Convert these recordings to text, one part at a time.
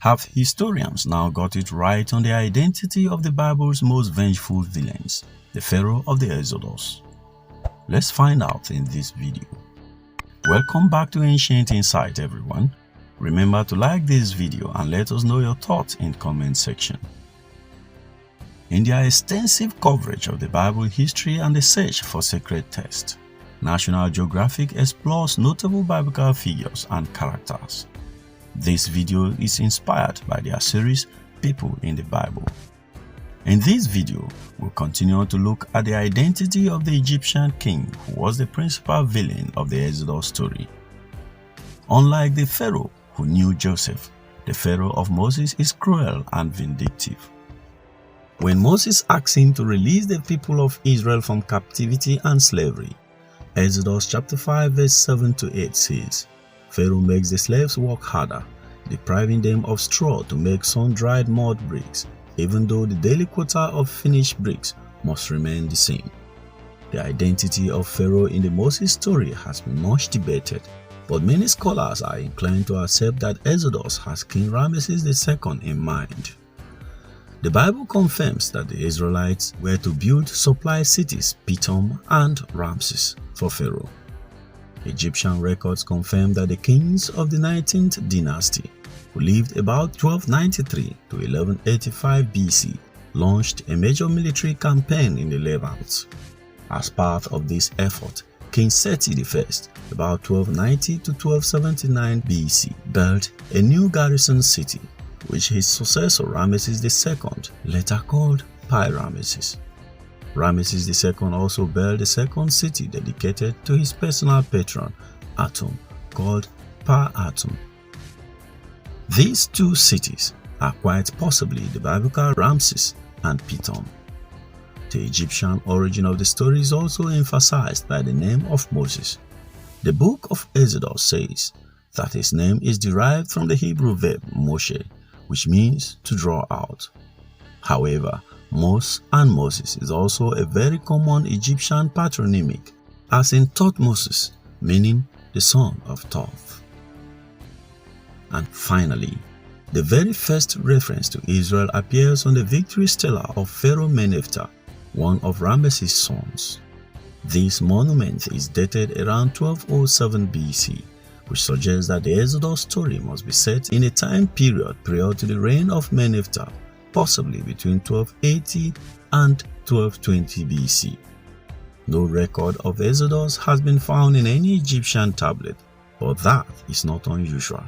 Have historians now got it right on the identity of the Bible's most vengeful villains, the Pharaoh of the Exodus? Let's find out in this video. Welcome back to Ancient Insight, everyone. Remember to like this video and let us know your thoughts in the comment section. In their extensive coverage of the Bible history and the search for sacred texts, National Geographic explores notable biblical figures and characters. This video is inspired by their series People in the Bible. In this video, we'll continue to look at the identity of the Egyptian king who was the principal villain of the Exodus story. Unlike the Pharaoh who knew Joseph, the Pharaoh of Moses is cruel and vindictive. When Moses asked him to release the people of Israel from captivity and slavery, Exodus chapter 5 verse 7 to 8 says, Pharaoh makes the slaves work harder, depriving them of straw to make sun-dried mud bricks, even though the daily quota of finished bricks must remain the same. The identity of Pharaoh in the Moses story has been much debated, but many scholars are inclined to accept that Exodus has King Ramesses II in mind. The Bible confirms that the Israelites were to build supply cities Pithom and Ramses for Pharaoh. Egyptian records confirm that the kings of the 19th dynasty, who lived about 1293 to 1185 BC, launched a major military campaign in the Levant. As part of this effort, King Seti I, about 1290 to 1279 BC, built a new garrison city, which his successor Ramesses II later called Pi-Ramesses. Ramesses II also built a second city dedicated to his personal patron, Atum, called Pa-Atum. These two cities are quite possibly the biblical Ramses and Pithom. The Egyptian origin of the story is also emphasized by the name of Moses. The book of Exodus says that his name is derived from the Hebrew verb Moshe, which means to draw out. However, Mos and Moses is also a very common Egyptian patronymic, as in Thutmoses, meaning the son of Thoth. And finally, the very first reference to Israel appears on the victory stela of Pharaoh Meneptah, one of Ramesses' sons. This monument is dated around 1207 BC, which suggests that the Exodus story must be set in a time period prior to the reign of Meneptah, possibly between 1280 and 1220 BC. No record of Exodus has been found in any Egyptian tablet, but that is not unusual.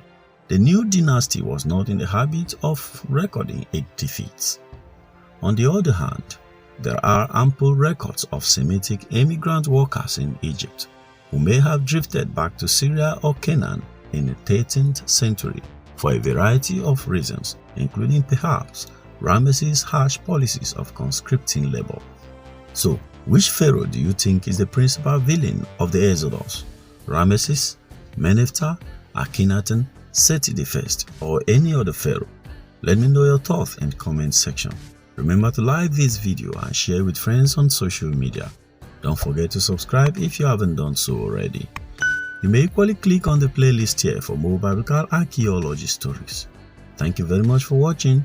The new dynasty was not in the habit of recording its defeats. On the other hand, there are ample records of Semitic immigrant workers in Egypt, who may have drifted back to Syria or Canaan in the 13th century for a variety of reasons, including perhaps Ramesses' harsh policies of conscripting labor. So, which pharaoh do you think is the principal villain of the Exodus? Ramesses, Meneptah, Akhenaten, Seti I, or any other pharaoh? Let me know your thoughts in the comment section. Remember to like this video and share with friends on social media. Don't forget to subscribe if you haven't done so already. You may equally click on the playlist here for more biblical archaeology stories. Thank you very much for watching.